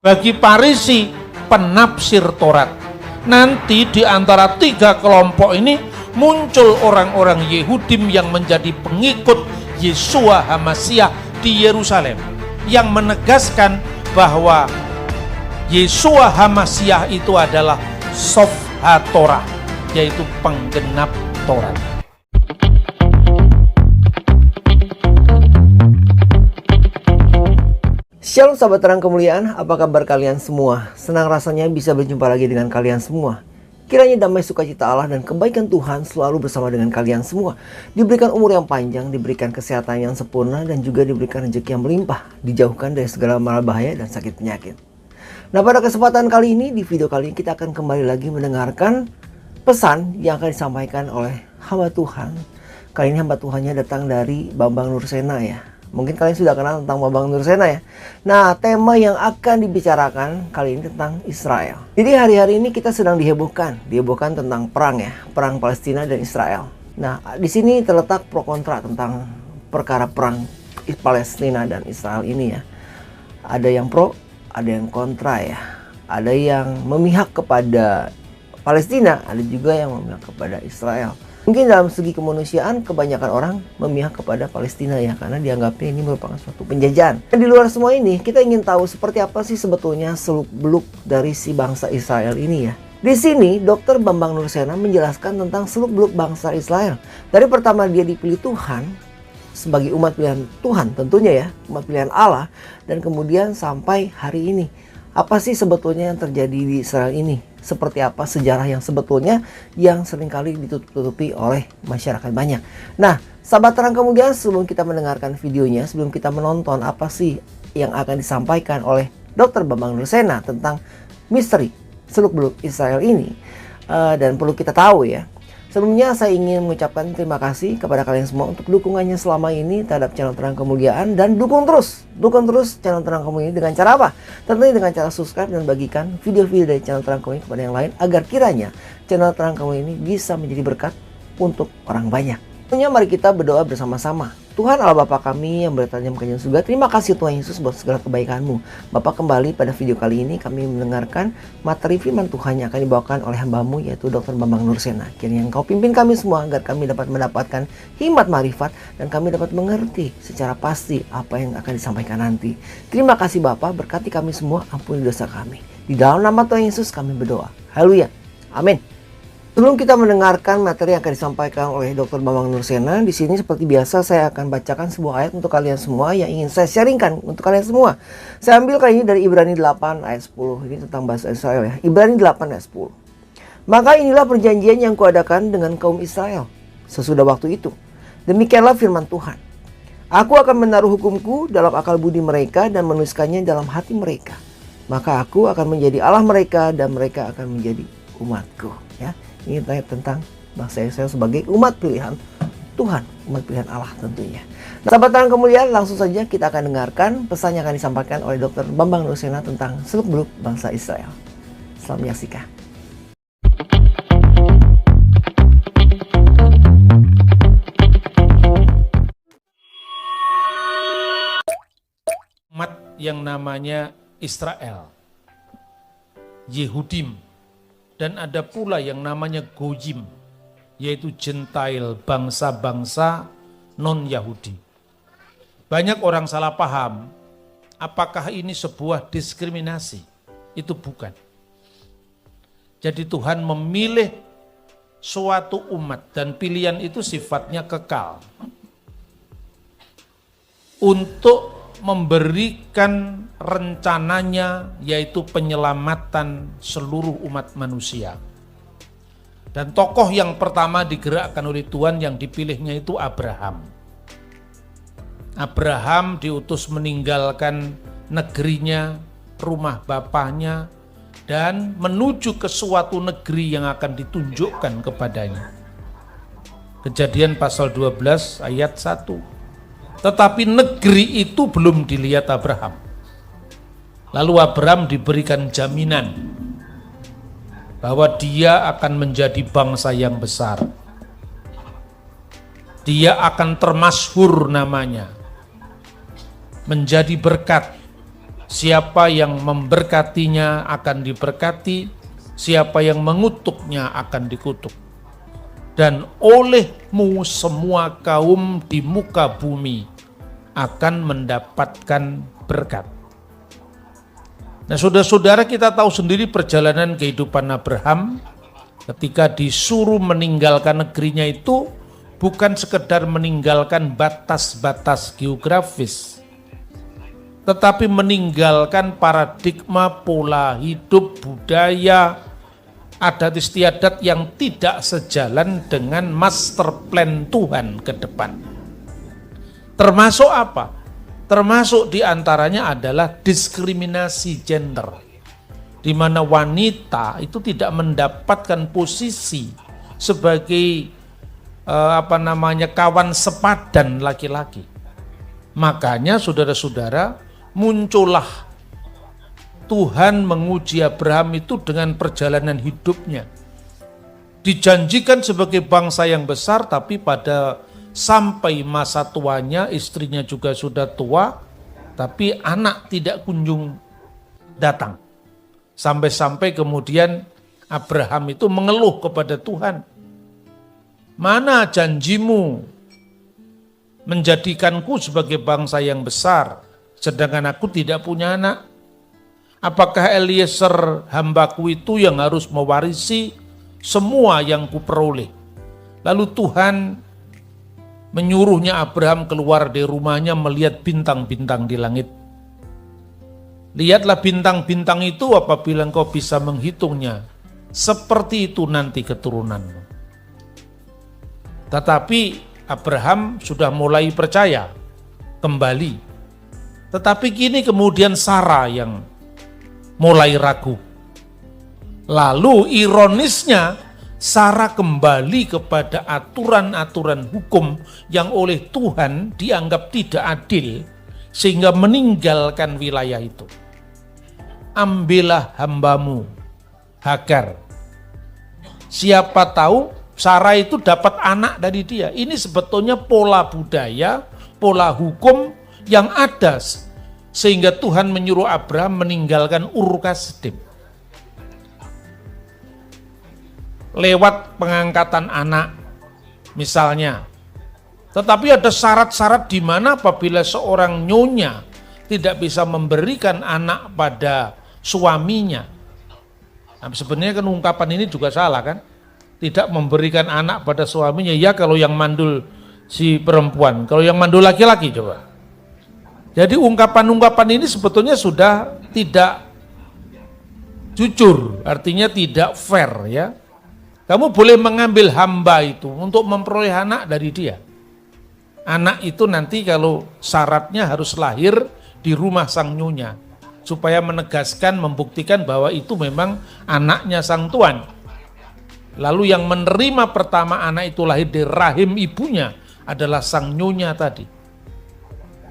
bagi Farisi penafsir Taurat. Nanti di antara tiga kelompok ini muncul orang-orang Yehudim yang menjadi pengikut Yeshua HaMasyiah di Yerusalem, yang menegaskan bahwa Yeshua HaMasyiah itu adalah Sofha Torah, yaitu penggenap Taurat. Shalom sahabat terang kemuliaan, apa kabar kalian semua? Senang rasanya bisa berjumpa lagi dengan kalian semua. Kiranya damai sukacita Allah dan kebaikan Tuhan selalu bersama dengan kalian semua. Diberikan umur yang panjang, diberikan kesehatan yang sempurna, dan juga diberikan rezeki yang melimpah. Dijauhkan dari segala mara bahaya dan sakit penyakit. Nah, pada kesempatan kali ini, di video kali ini kita akan kembali lagi mendengarkan pesan yang akan disampaikan oleh hamba Tuhan. Kali ini hamba Tuhannya datang dari Bambang Nursena ya. Mungkin kalian sudah kenal tentang Bambang Nursena ya. Nah, tema yang akan dibicarakan kali ini tentang Israel. Jadi hari-hari ini kita sedang dihebohkan tentang perang ya, perang Palestina dan Israel. Nah, di sini terletak pro kontra tentang perkara perang Palestina dan Israel ini ya. Ada yang pro, ada yang kontra ya. Ada yang memihak kepada Palestina, ada juga yang memihak kepada Israel. Mungkin dalam segi kemanusiaan kebanyakan orang memihak kepada Palestina ya, karena dianggapnya ini merupakan suatu penjajahan. Dan di luar semua ini kita ingin tahu seperti apa sih sebetulnya seluk-beluk dari si bangsa Israel ini ya. Di sini Dr. Bambang Nursena menjelaskan tentang seluk-beluk bangsa Israel. Dari pertama dia dipilih Tuhan sebagai umat pilihan Tuhan tentunya ya, umat pilihan Allah, dan kemudian sampai hari ini. Apa sih sebetulnya yang terjadi di Israel ini? Seperti apa sejarah yang sebetulnya yang seringkali ditutup-tutupi oleh masyarakat banyak. Nah, sahabat terang kemudian, sebelum kita mendengarkan videonya, sebelum kita menonton apa sih yang akan disampaikan oleh Dr. Bambang Nursena tentang misteri seluk-beluk Israel ini, dan perlu kita tahu ya. Sebelumnya saya ingin mengucapkan terima kasih kepada kalian semua untuk dukungannya selama ini terhadap channel Terang Kemuliaan, dan dukung terus channel Terang Kemuliaan ini dengan cara apa? Tentunya dengan cara subscribe dan bagikan video-video dari channel Terang Kemuliaan kepada yang lain, agar kiranya channel Terang Kemuliaan ini bisa menjadi berkat untuk orang banyak. Tentunya mari kita berdoa bersama-sama. Tuhan Allah Bapa kami yang berada di kerajaan surga, terima kasih Tuhan Yesus buat segala kebaikan-Mu. Bapak, kembali pada video kali ini kami mendengarkan materi firman Tuhan yang akan dibawakan oleh hamba-Mu, yaitu Dr. Bambang Nursena. Kiranya Engkau pimpin kami semua agar kami dapat mendapatkan hikmat marifat dan kami dapat mengerti secara pasti apa yang akan disampaikan nanti. Terima kasih Bapak, berkati kami semua, ampuni dosa kami. Di dalam nama Tuhan Yesus kami berdoa. Haleluya. Amin. Sebelum kita mendengarkan materi yang akan disampaikan oleh Dr. Bambang Nursena, di sini seperti biasa saya akan bacakan sebuah ayat untuk kalian semua yang ingin saya sharingkan untuk kalian semua. Saya ambil kali ini dari Ibrani 8 ayat 10. Ini tentang bahasa Israel ya. Ibrani 8 ayat 10. Maka inilah perjanjian yang kuadakan dengan kaum Israel sesudah waktu itu. Demikianlah firman Tuhan. Aku akan menaruh hukumku dalam akal budi mereka dan menuliskannya dalam hati mereka. Maka aku akan menjadi Allah mereka dan mereka akan menjadi umatku. Ya. Ini tentang bangsa Israel sebagai umat pilihan Tuhan, umat pilihan Allah tentunya. Nah, sahabat terang kemuliaan, langsung saja kita akan dengarkan pesan yang akan disampaikan oleh Dr. Bambang Nursena tentang seluk-beluk bangsa Israel. Selamat menyaksikan. Umat yang namanya Israel, Yehudim, dan ada pula yang namanya Goyim, yaitu Gentile, bangsa-bangsa non-Yahudi. Banyak orang salah paham, apakah ini sebuah diskriminasi? Itu bukan. Jadi Tuhan memilih suatu umat dan pilihan itu sifatnya kekal untuk memberikan rencananya, yaitu penyelamatan seluruh umat manusia. Dan tokoh yang pertama digerakkan oleh Tuhan yang dipilihnya itu Abraham. Abraham diutus meninggalkan negerinya, rumah bapaknya, dan menuju ke suatu negeri yang akan ditunjukkan kepadanya. Kejadian pasal 12 ayat 1. Tetapi negeri itu belum dilihat Abraham. Lalu Abraham diberikan jaminan bahwa dia akan menjadi bangsa yang besar. Dia akan termasyhur namanya, menjadi berkat Siapa yang memberkatinya akan diberkati, siapa yang mengutuknya akan dikutuk. Dan olehmu semua kaum di muka bumi akan mendapatkan berkat. Nah, saudara-saudara, kita tahu sendiri perjalanan kehidupan Abraham ketika disuruh meninggalkan negerinya itu bukan sekedar meninggalkan batas-batas geografis, tetapi meninggalkan paradigma, pola hidup, budaya, adat istiadat yang tidak sejalan dengan master plan Tuhan ke depan. Termasuk apa? Termasuk diantaranya adalah diskriminasi gender, di mana wanita itu tidak mendapatkan posisi sebagai kawan sepadan laki-laki. Makanya saudara-saudara, muncullah Tuhan menguji Abraham itu dengan perjalanan hidupnya. Dijanjikan sebagai bangsa yang besar, tapi pada sampai masa tuanya, istrinya juga sudah tua, tapi anak tidak kunjung datang. Sampai-sampai kemudian Abraham itu mengeluh kepada Tuhan, mana janjimu menjadikanku sebagai bangsa yang besar, sedangkan aku tidak punya anak? Apakah Eliezer hambaku itu yang harus mewarisi semua yang kuperoleh? Lalu Tuhan menyuruhnya Abraham keluar dari rumahnya melihat bintang-bintang di langit. Lihatlah bintang-bintang itu apabila engkau bisa menghitungnya, seperti itu nanti keturunanmu. Tetapi Abraham sudah mulai percaya kembali. Tetapi kini kemudian Sarah yang mulai ragu. Lalu ironisnya Sarah kembali kepada aturan-aturan hukum yang oleh Tuhan dianggap tidak adil, sehingga meninggalkan wilayah itu. Ambillah hambamu Hagar. Siapa tahu Sarah itu dapat anak dari dia. Ini sebetulnya pola budaya, pola hukum yang ada, sehingga Tuhan menyuruh Abraham meninggalkan Ur Kasdim. Lewat pengangkatan anak misalnya. Tetapi ada syarat-syarat di mana apabila seorang nyonya tidak bisa memberikan anak pada suaminya. Nah, sebenarnya kan ungkapan ini juga salah kan? Tidak memberikan anak pada suaminya, ya kalau yang mandul si perempuan, kalau yang mandul laki-laki coba. Jadi ungkapan-ungkapan ini sebetulnya sudah tidak jujur, artinya tidak fair ya. Kamu boleh mengambil hamba itu untuk memperoleh anak dari dia. Anak itu nanti kalau syaratnya harus lahir di rumah sang nyonya, supaya menegaskan, membuktikan bahwa itu memang anaknya sang tuan. Lalu yang menerima pertama anak itu lahir dari rahim ibunya adalah sang nyonya tadi.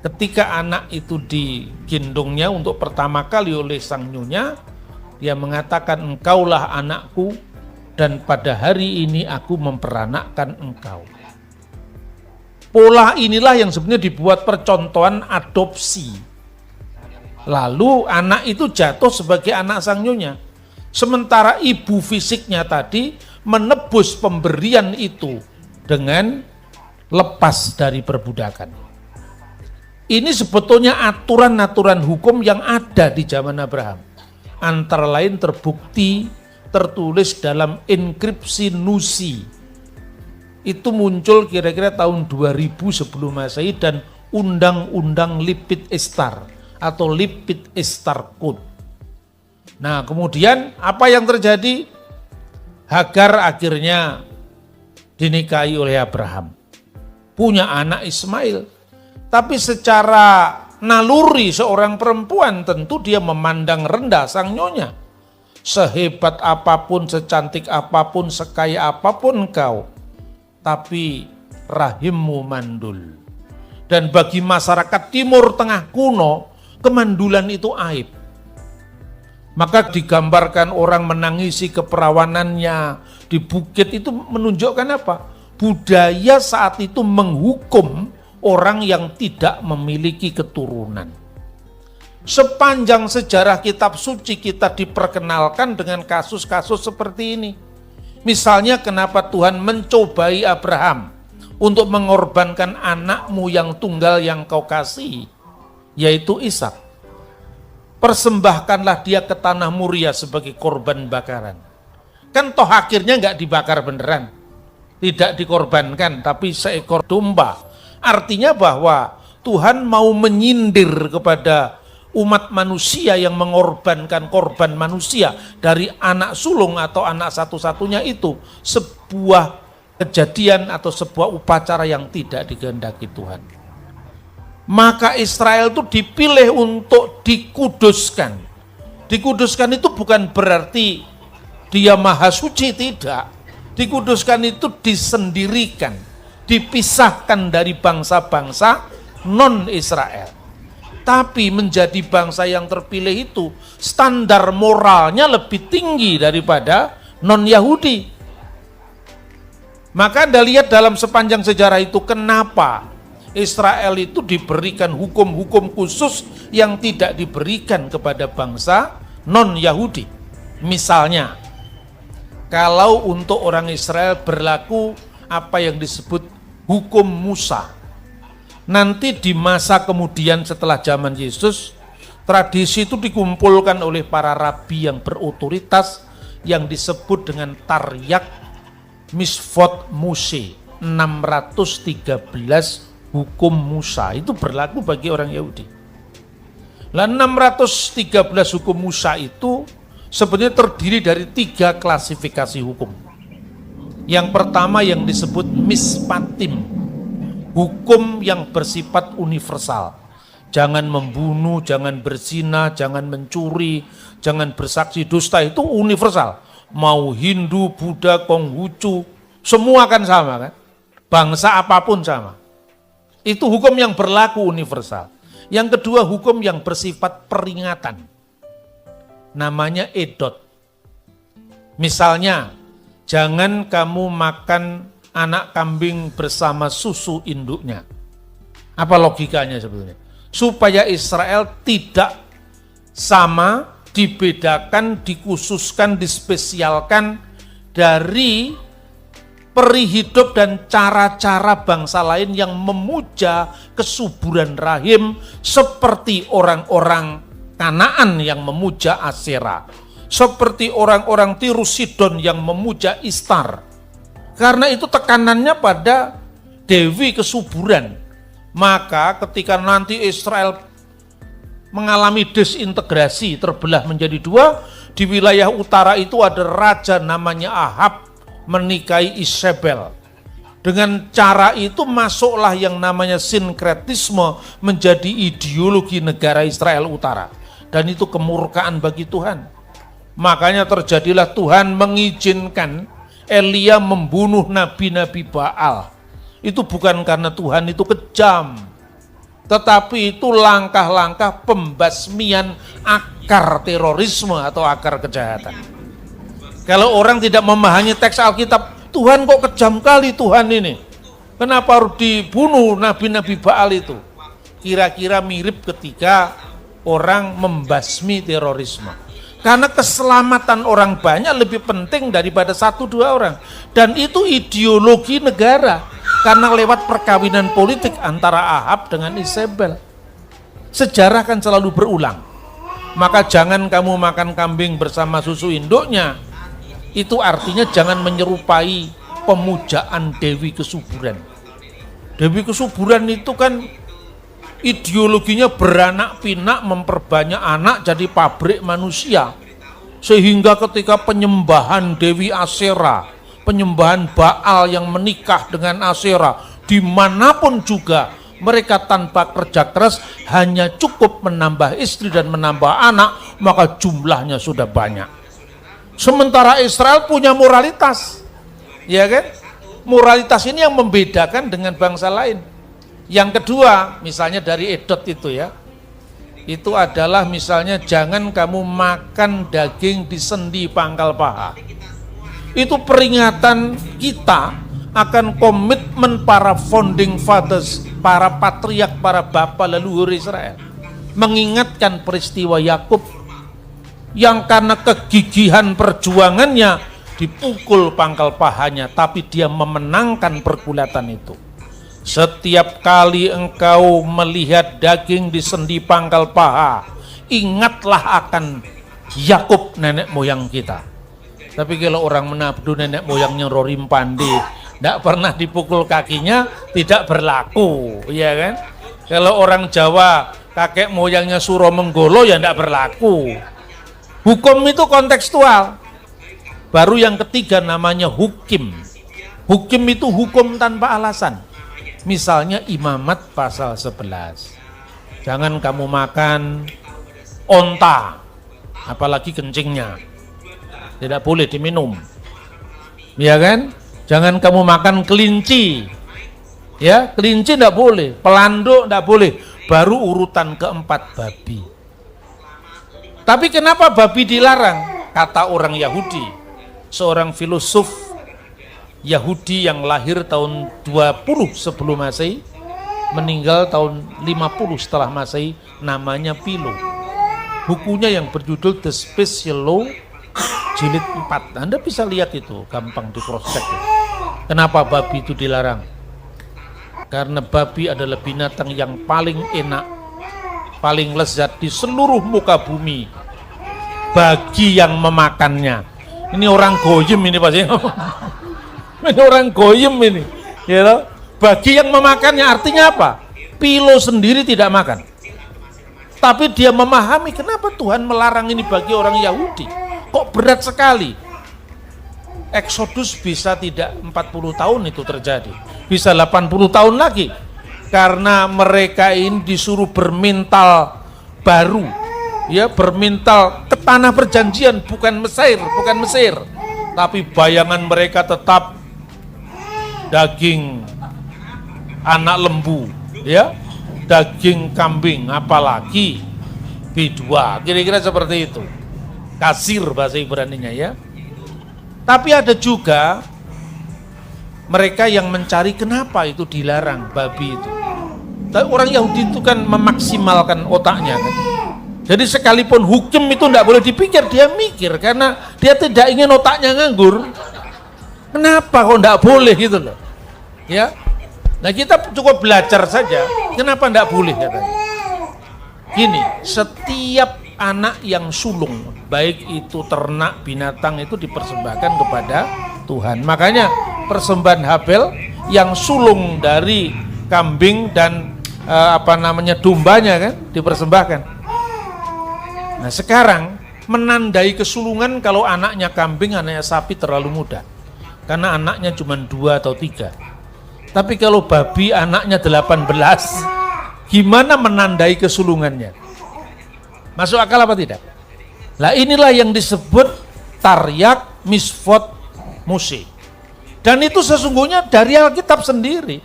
Ketika anak itu digendongnya untuk pertama kali oleh sang nyonya, dia mengatakan, engkaulah anakku dan pada hari ini aku memperanakkan engkau. Pola inilah yang sebenarnya dibuat percontohan adopsi. Lalu anak itu jatuh sebagai anak sang nyonya. Sementara ibu fisiknya tadi menebus pemberian itu dengan lepas dari perbudakan. Ini sebetulnya aturan-aturan hukum yang ada di zaman Abraham. Antara lain terbukti tertulis dalam inskripsi Nusi. Itu muncul kira-kira tahun 2000 sebelum Masehi dan Undang-Undang Lipit Ishtar atau Lipit Ishtar Code. Nah, kemudian apa yang terjadi? Hagar akhirnya dinikahi oleh Abraham. Punya anak Ismail. Tapi secara naluri seorang perempuan tentu dia memandang rendah sang nyonya. Sehebat apapun, secantik apapun, sekaya apapun engkau, tapi rahimmu mandul. Dan bagi masyarakat Timur Tengah kuno, kemandulan itu aib. Maka digambarkan orang menangisi keperawanannya di bukit itu menunjukkan apa? Budaya saat itu menghukum orang yang tidak memiliki keturunan. Sepanjang sejarah kitab suci kita diperkenalkan dengan kasus-kasus seperti ini. Misalnya kenapa Tuhan mencobai Abraham untuk mengorbankan anakmu yang tunggal yang kau kasihi, yaitu Ishak. Persembahkanlah dia ke tanah Moria sebagai korban bakaran. Kan toh akhirnya nggak dibakar beneran, tidak dikorbankan, tapi seekor domba. Artinya bahwa Tuhan mau menyindir kepada umat manusia yang mengorbankan korban manusia dari anak sulung atau anak satu-satunya itu sebuah kejadian atau sebuah upacara yang tidak dikehendaki Tuhan. Maka Israel itu dipilih untuk dikuduskan. Dikuduskan itu bukan berarti dia maha suci, tidak. Dikuduskan itu disendirikan, dipisahkan dari bangsa-bangsa non-Israel. Tapi menjadi bangsa yang terpilih itu standar moralnya lebih tinggi daripada non-Yahudi. Maka Anda lihat dalam sepanjang sejarah itu kenapa Israel itu diberikan hukum-hukum khusus yang tidak diberikan kepada bangsa non-Yahudi. Misalnya, kalau untuk orang Israel berlaku apa yang disebut hukum Musa. Nanti di masa kemudian setelah zaman Yesus, tradisi itu dikumpulkan oleh para rabi yang berotoritas yang disebut dengan Taryakh Misvot Mose, 613 hukum Musa. Itu berlaku bagi orang Yahudi. Nah, 613 hukum Musa itu sebenarnya terdiri dari 3 klasifikasi hukum. Yang pertama yang disebut Mispatim, hukum yang bersifat universal. Jangan membunuh, jangan berzina, jangan mencuri, jangan bersaksi dusta, itu universal. Mau Hindu, Buddha, Konghucu, semua kan sama kan? Bangsa apapun sama. Itu hukum yang berlaku universal. Yang kedua hukum yang bersifat peringatan. Namanya edot. Misalnya, jangan kamu makan anak kambing bersama susu induknya. Apa logikanya sebetulnya? Supaya Israel tidak sama, dibedakan, dikhususkan, dispesialkan dari peri hidup dan cara-cara bangsa lain yang memuja kesuburan rahim seperti orang-orang Kanaan yang memuja Asyera, seperti orang-orang Tirus Sidon yang memuja Istar. Karena itu tekanannya pada dewi kesuburan. Maka ketika nanti Israel mengalami desintegrasi, terbelah menjadi 2, di wilayah utara itu ada raja namanya Ahab menikahi Isabel. Dengan cara itu masuklah yang namanya sinkretisme menjadi ideologi negara Israel utara. Dan itu kemurkaan bagi Tuhan. Makanya terjadilah Tuhan mengizinkan Elia membunuh nabi-nabi Baal. Itu bukan karena Tuhan itu kejam, tetapi itu langkah-langkah pembasmian akar terorisme atau akar kejahatan. Kalau orang tidak memahami teks Alkitab, Tuhan kok kejam kali Tuhan ini, kenapa harus dibunuh nabi-nabi Baal itu? Kira-kira mirip ketika orang membasmi terorisme. Karena keselamatan orang banyak lebih penting daripada 1-2 orang. Dan itu ideologi negara. Karena lewat perkawinan politik antara Ahab dengan Isabel. Sejarah kan selalu berulang. Maka jangan kamu makan kambing bersama susu induknya. Itu artinya jangan menyerupai pemujaan Dewi Kesuburan. Dewi Kesuburan itu kan ideologinya beranak pinak, memperbanyak anak jadi pabrik manusia. Sehingga ketika penyembahan Dewi Asyera, penyembahan Baal yang menikah dengan Asyera, dimanapun juga mereka tanpa kerja keras hanya cukup menambah istri dan menambah anak, maka jumlahnya sudah banyak. Sementara Israel punya moralitas, ya kan? Moralitas ini yang membedakan dengan bangsa lain. Yang kedua, misalnya dari edot itu ya, itu adalah misalnya jangan kamu makan daging di sendi pangkal paha. Itu peringatan kita akan komitmen para founding fathers, para patriark, para bapak leluhur Israel. mengingatkan peristiwa Yakub yang karena kegigihan perjuangannya dipukul pangkal pahanya, tapi dia memenangkan pergulatan itu. Setiap kali engkau melihat daging di sendi pangkal paha, ingatlah akan Yakub nenek moyang kita. Tapi kalau orang menabdu nenek moyangnya Rorim Pandi, tidak pernah dipukul kakinya, tidak berlaku, ya kan? Kalau orang Jawa kakek moyangnya Suro Menggolo, ya tidak berlaku. Hukum itu kontekstual. Baru yang ketiga namanya hukim. Hukim itu hukum tanpa alasan. Misalnya Imamat pasal 11. Jangan kamu makan onta, apalagi kencingnya. Tidak boleh diminum. Ya kan? Jangan kamu makan kelinci. Ya, kelinci tidak boleh, pelanduk tidak boleh. Baru urutan keempat babi. Tapi kenapa babi dilarang? Kata orang Yahudi. Seorang filosof Yahudi yang lahir tahun 20 sebelum Masehi, meninggal tahun 50 setelah Masehi, namanya Philo. Bukunya yang berjudul The Special Law jilid 4. Anda bisa lihat itu, gampang di cross check. Kenapa babi itu dilarang? Karena babi adalah binatang yang paling enak, paling lezat di seluruh muka bumi bagi yang memakannya. Ini orang goyim ini pasti. Ini orang goyim ini. Ya loh? Bagi yang memakannya artinya apa? Philo sendiri tidak makan. Tapi dia memahami kenapa Tuhan melarang ini bagi orang Yahudi. Kok berat sekali? Eksodus bisa tidak 40 tahun itu terjadi. Bisa 80 tahun lagi. Karena mereka ini disuruh bermental baru. Ya, bermental ke tanah perjanjian, bukan Mesir, tapi bayangan mereka tetap daging anak lembu, ya, daging kambing, apalagi B2, kira-kira seperti itu, kasir bahasa Ibraninya, ya. Tapi ada juga mereka yang mencari kenapa itu dilarang babi itu. Orang Yahudi itu kan memaksimalkan otaknya kan. Jadi sekalipun hukum itu tidak boleh dipikir, dia mikir karena dia tidak ingin otaknya nganggur. Kenapa kok tidak boleh gitu loh? Ya, nah kita cukup belajar saja. Kenapa tidak boleh katanya? Gini, setiap anak yang sulung, baik itu ternak binatang itu dipersembahkan kepada Tuhan. Makanya persembahan Habel yang sulung dari kambing dan dombanya kan dipersembahkan. Nah sekarang menandai kesulungan kalau anaknya kambing, anaknya sapi terlalu mudah. Karena anaknya cuma 2 atau 3. Tapi kalau babi anaknya 18, gimana menandai kesulungannya? Masuk akal apa tidak? Lah inilah yang disebut Taryak Misfot Musi. Dan itu sesungguhnya dari Alkitab sendiri.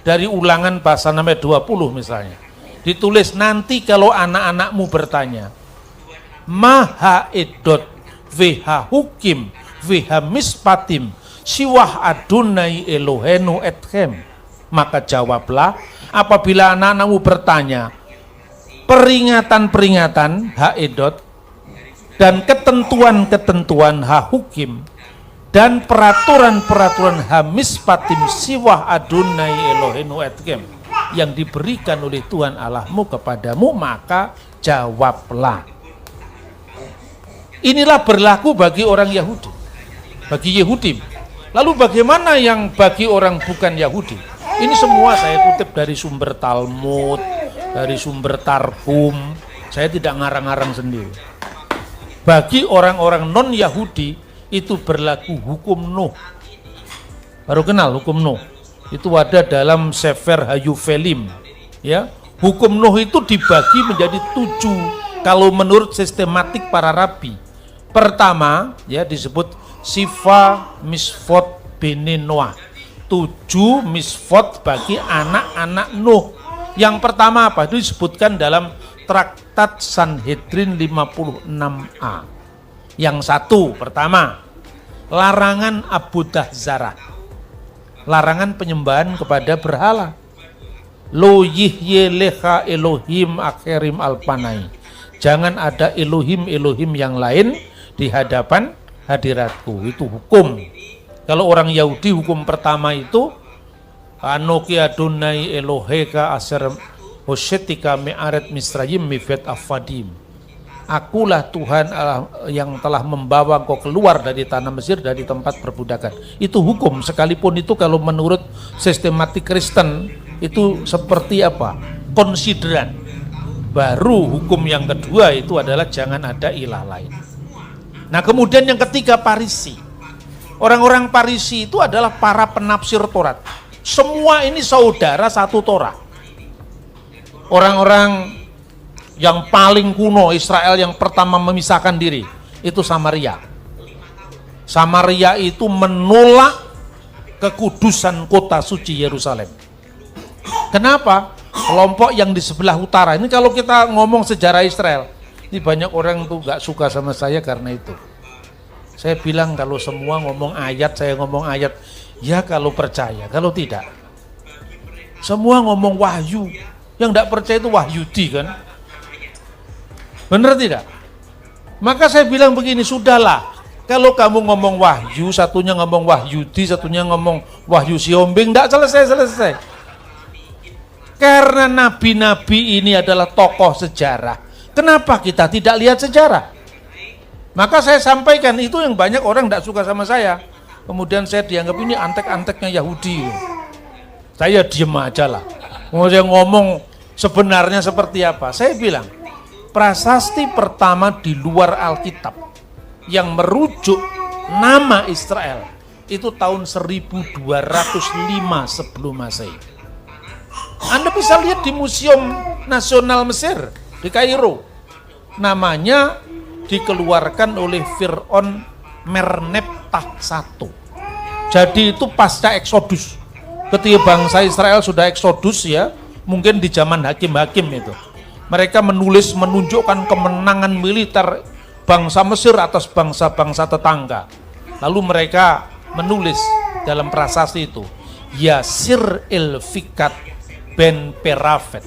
Dari Ulangan pasal 20 misalnya. Ditulis nanti kalau anak-anakmu bertanya, Maha edot veha hukim veha mispatim siwah adunai Elohenu etchem, maka jawablah apabila anak-anakmu bertanya peringatan-peringatan ha edot dan ketentuan-ketentuan ha hukim dan peraturan-peraturan ha mispatim siwah adunai Elohenu etchem yang diberikan oleh Tuhan Allahmu kepadamu, maka jawablah. Inilah berlaku bagi orang Yahudi, bagi Yehudi. Lalu bagaimana yang bagi orang bukan Yahudi? Ini semua saya kutip dari sumber Talmud, dari sumber Targum. Saya tidak ngarang-ngarang sendiri. Bagi orang-orang non-Yahudi itu berlaku hukum Nuh. Baru kenal hukum Nuh. Itu ada dalam Sefer Hayufelim. Ya, hukum Nuh itu dibagi menjadi 7 kalau menurut sistematik para rabi. Pertama, ya disebut Sifa Misfot Bene Noah. 7 misfot bagi anak-anak Nuh. Yang pertama apa? Itu disebutkan dalam Traktat Sanhedrin 56a. Yang satu, pertama, larangan abudah zarah. Larangan penyembahan kepada berhala. Lo yihye leha Elohim akhirim alpanai. Jangan ada Elohim yang lain di hadapan hadiratku. Itu hukum. Kalau orang Yahudi hukum pertama itu Anoki Adonai Eloheka aser hosyetika me'aret misrayim mifet afadim. Akulah Tuhan yang telah membawa kau keluar dari tanah Mesir, dari tempat perbudakan. Itu hukum, sekalipun itu kalau menurut sistematik Kristen itu seperti apa? Konsideran. Baru hukum yang kedua itu adalah jangan ada ilah lain. Nah kemudian yang ketiga Parisi. Orang-orang Parisi itu adalah para penafsir Taurat. Semua ini saudara satu Torah. Orang-orang yang paling kuno Israel yang pertama memisahkan diri itu Samaria. Samaria itu menolak kekudusan kota suci Yerusalem. Kenapa? Kelompok yang di sebelah utara. Ini kalau kita ngomong sejarah Israel, ini banyak orang tuh gak suka sama saya karena itu. Saya bilang kalau semua ngomong ayat, saya ngomong ayat. Ya kalau percaya, kalau tidak. Semua ngomong wahyu. Yang gak percaya itu Wahyudi kan. Benar tidak? Maka saya bilang begini, sudahlah. Kalau kamu ngomong wahyu, satunya ngomong Wahyudi, satunya ngomong Wahyu Siombing, tidak selesai-selesai. Karena nabi-nabi ini adalah tokoh sejarah. Kenapa kita tidak lihat sejarah? Maka saya sampaikan, itu yang banyak orang tidak suka sama saya. Kemudian saya dianggap ini antek-anteknya Yahudi. Saya diem aja lah. Mau saya ngomong sebenarnya seperti apa? Saya bilang, prasasti pertama di luar Alkitab yang merujuk nama Israel itu tahun 1205 sebelum Masehi. Anda bisa lihat di Museum Nasional Mesir di Kairo. Namanya dikeluarkan oleh Fir'aun Merneptah I. Jadi itu pasca Eksodus. Ketika bangsa Israel sudah Eksodus ya, mungkin di zaman hakim-hakim itu. Mereka menunjukkan kemenangan militer bangsa Mesir atas bangsa-bangsa tetangga. Lalu mereka menulis dalam prasasti itu, Yasir il-Fikat ben Perafet.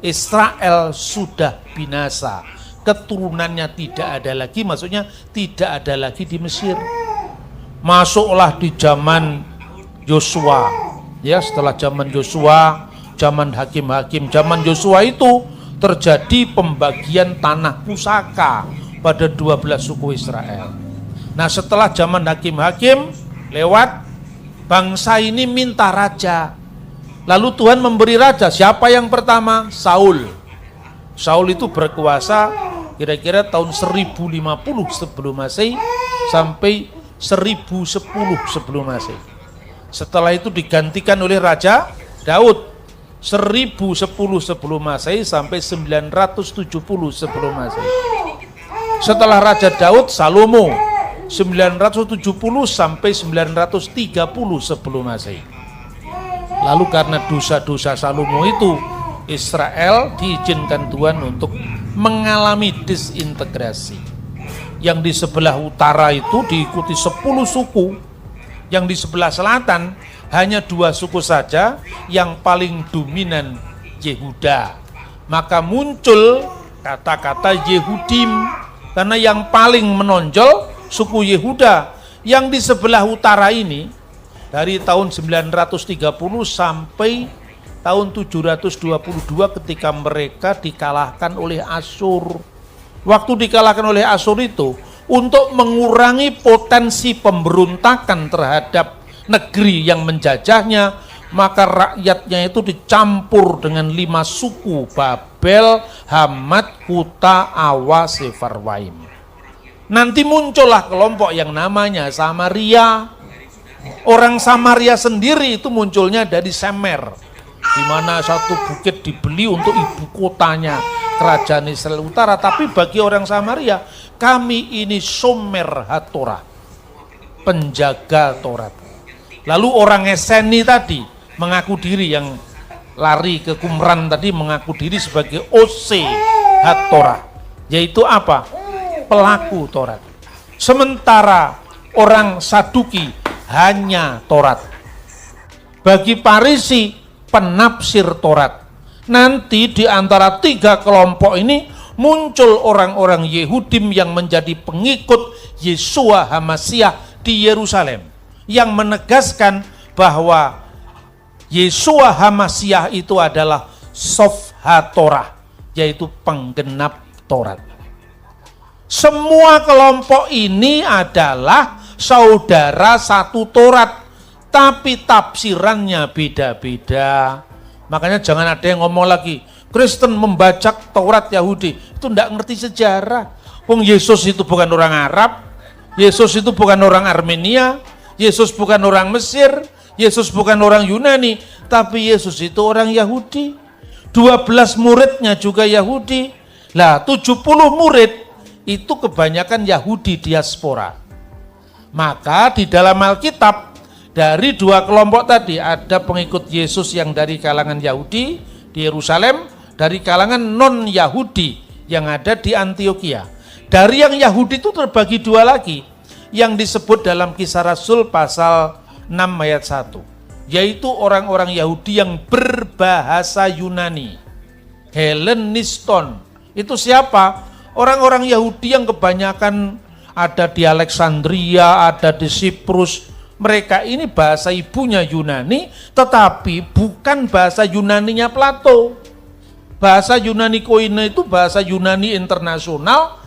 Israel sudah binasa, keturunannya tidak ada lagi, maksudnya tidak ada lagi di Mesir. Masuklah di zaman Yosua, ya setelah zaman Yosua, zaman hakim-hakim, zaman Yosua itu terjadi pembagian tanah pusaka pada 12 suku Israel. Nah setelah zaman hakim-hakim lewat, bangsa ini minta raja. Lalu Tuhan memberi raja. Siapa yang pertama? Saul. Saul itu berkuasa kira-kira tahun 1050 sebelum Masehi sampai 1010 sebelum Masehi. Setelah itu digantikan oleh Raja Daud. 1010 sebelum Masehi sampai 970 sebelum Masehi. Setelah Raja Daud, Salomo 970 sampai 930 sebelum Masehi. Lalu karena dosa-dosa Salomo itu, Israel diizinkan Tuhan untuk mengalami disintegrasi. Yang di sebelah utara itu diikuti 10 suku, yang di sebelah selatan hanya 2 suku saja, yang paling dominan Yehuda. Maka muncul kata-kata Yehudim, karena yang paling menonjol suku Yehuda. Yang di sebelah utara ini, dari tahun 930 sampai tahun 722 ketika mereka dikalahkan oleh Asyur. Waktu dikalahkan oleh Asyur itu, untuk mengurangi potensi pemberontakan terhadap negeri yang menjajahnya, maka rakyatnya itu dicampur dengan 5 suku, Babel, Hamat, Kuta, Awa, Sefarwaim. Nanti muncullah kelompok yang namanya Samaria. Orang Samaria sendiri itu munculnya dari Semer, di mana satu bukit dibeli untuk ibu kotanya kerajaan Israel Utara. Tapi bagi orang Samaria, kami ini Shomer HaTorah, penjaga Taurat. Lalu orang Eseni tadi mengaku diri, yang lari ke Qumran tadi mengaku diri sebagai Ose HaTorah, yaitu apa? Pelaku Taurat. Sementara orang Saduki hanya Taurat. Bagi Parisi, penafsir Taurat. Nanti di antara tiga kelompok ini muncul orang-orang Yehudi yang menjadi pengikut Yeshua HaMasyiah di Yerusalem, yang menegaskan bahwa Yeshua HaMasyiah itu adalah Sofha Torah, yaitu penggenap Taurat. Semua kelompok ini adalah saudara satu Taurat, tapi tafsirannya beda-beda. Makanya jangan ada yang ngomong lagi, Kristen membajak Taurat Yahudi. Itu tidak ngerti sejarah. Wong Yesus itu bukan orang Arab, Yesus itu bukan orang Armenia, Yesus bukan orang Mesir, Yesus bukan orang Yunani, tapi Yesus itu orang Yahudi. 12 muridnya juga Yahudi. Lah 70 murid itu kebanyakan Yahudi diaspora. Maka di dalam Alkitab, dari dua kelompok tadi, ada pengikut Yesus yang dari kalangan Yahudi di Yerusalem, dari kalangan non-Yahudi yang ada di Antioquia. Dari yang Yahudi itu terbagi dua lagi, yang disebut dalam Kisah Rasul pasal 6 ayat 1, yaitu orang-orang Yahudi yang berbahasa Yunani, Helleniston. Itu siapa? Orang-orang Yahudi yang kebanyakan ada di Alexandria, ada di Siprus. Mereka ini bahasa ibunya Yunani, tetapi bukan bahasa Yunaninya Plato. Bahasa Yunani Koine itu bahasa Yunani internasional,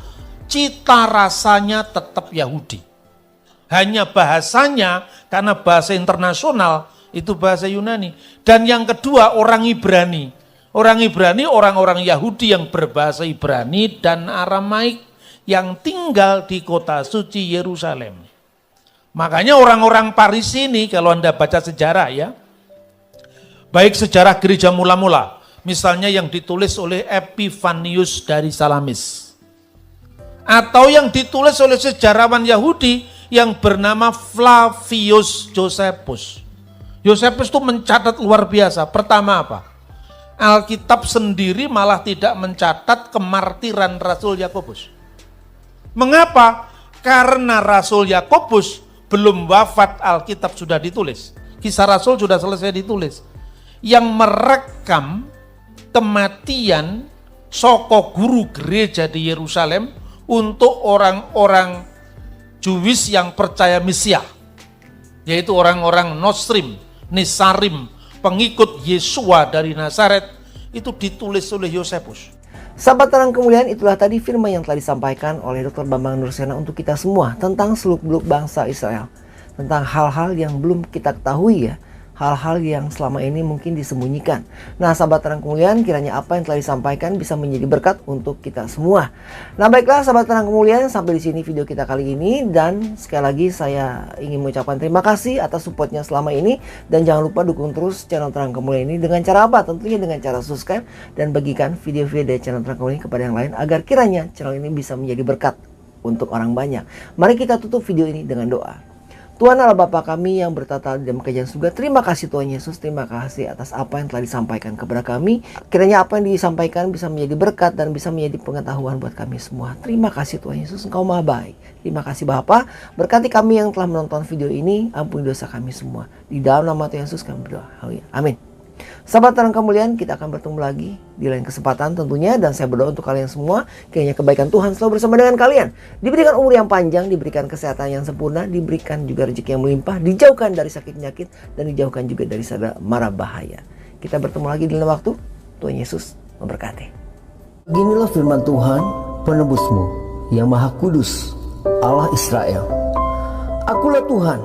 cita rasanya tetap Yahudi. Hanya bahasanya, karena bahasa internasional, itu bahasa Yunani. Dan yang kedua, orang Ibrani. Orang Ibrani, orang-orang Yahudi yang berbahasa Ibrani dan Aramaik, yang tinggal di kota suci Yerusalem. Makanya orang-orang Parisi ini, kalau Anda baca sejarah ya, baik sejarah gereja mula-mula, misalnya yang ditulis oleh Epifanius dari Salamis, atau yang ditulis oleh sejarawan Yahudi yang bernama Flavius Josephus. Josephus itu mencatat luar biasa. Pertama apa? Alkitab sendiri malah tidak mencatat kemartiran Rasul Yakobus. Mengapa? Karena Rasul Yakobus belum wafat, Alkitab sudah ditulis. Kisah Rasul sudah selesai ditulis. Yang merekam kematian soko guru gereja di Yerusalem untuk orang-orang Jewish yang percaya Mesias, yaitu orang-orang Nostrim, Nisarim, pengikut Yesua dari Nazaret, itu ditulis oleh Josephus. Sahabat Terang Kemuliaan, itulah tadi firman yang telah disampaikan oleh Dr. Bambang Nursena untuk kita semua tentang seluk-beluk bangsa Israel, tentang hal-hal yang belum kita ketahui ya, hal-hal yang selama ini mungkin disembunyikan. Nah, sahabat Terang Kemuliaan, kiranya apa yang telah disampaikan bisa menjadi berkat untuk kita semua. Nah, baiklah sahabat Terang Kemuliaan, sampai di sini video kita kali ini, dan sekali lagi saya ingin mengucapkan terima kasih atas supportnya selama ini, dan jangan lupa dukung terus channel Terang Kemuliaan ini dengan cara apa? Tentunya dengan cara subscribe dan bagikan video-video dari channel Terang Kemuliaan kepada yang lain, agar kiranya channel ini bisa menjadi berkat untuk orang banyak. Mari kita tutup video ini dengan doa. Tuhan Allah Bapa kami yang bertata di dalam kerajaan surga, terima kasih Tuhan Yesus, terima kasih atas apa yang telah disampaikan kepada kami. Kiranya apa yang disampaikan bisa menjadi berkat dan bisa menjadi pengetahuan buat kami semua. Terima kasih Tuhan Yesus, Engkau Maha Baik. Terima kasih Bapa, berkati kami yang telah menonton video ini, ampuni dosa kami semua. Di dalam nama Tuhan Yesus kami berdoa. Haleluya. Amin. Sahabat Terang Kemuliaan, kita akan bertemu lagi di lain kesempatan tentunya, dan saya berdoa untuk kalian semua, kiranya kebaikan Tuhan selalu bersama dengan kalian, diberikan umur yang panjang, diberikan kesehatan yang sempurna, diberikan juga rezeki yang melimpah, dijauhkan dari sakit penyakit, dan dijauhkan juga dari mara bahaya. Kita bertemu lagi di lain waktu. Tuhan Yesus memberkati. Beginilah firman Tuhan, penebusmu yang maha kudus, Allah Israel. Akulah Tuhan,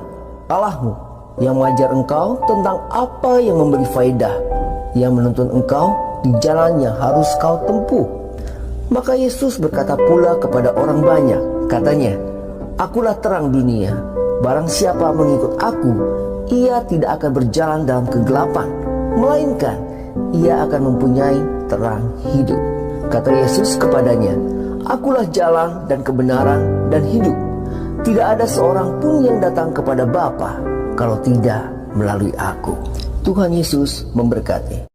Allahmu, yang mengajar engkau tentang apa yang memberi faedah, yang menuntun engkau di jalan yang harus kau tempuh. Maka Yesus berkata pula kepada orang banyak, katanya, Akulah terang dunia, barang siapa mengikut aku, ia tidak akan berjalan dalam kegelapan, melainkan ia akan mempunyai terang hidup. Kata Yesus kepadanya, Akulah jalan dan kebenaran dan hidup. Tidak ada seorang pun yang datang kepada Bapa kalau tidak melalui aku. Tuhan Yesus memberkati.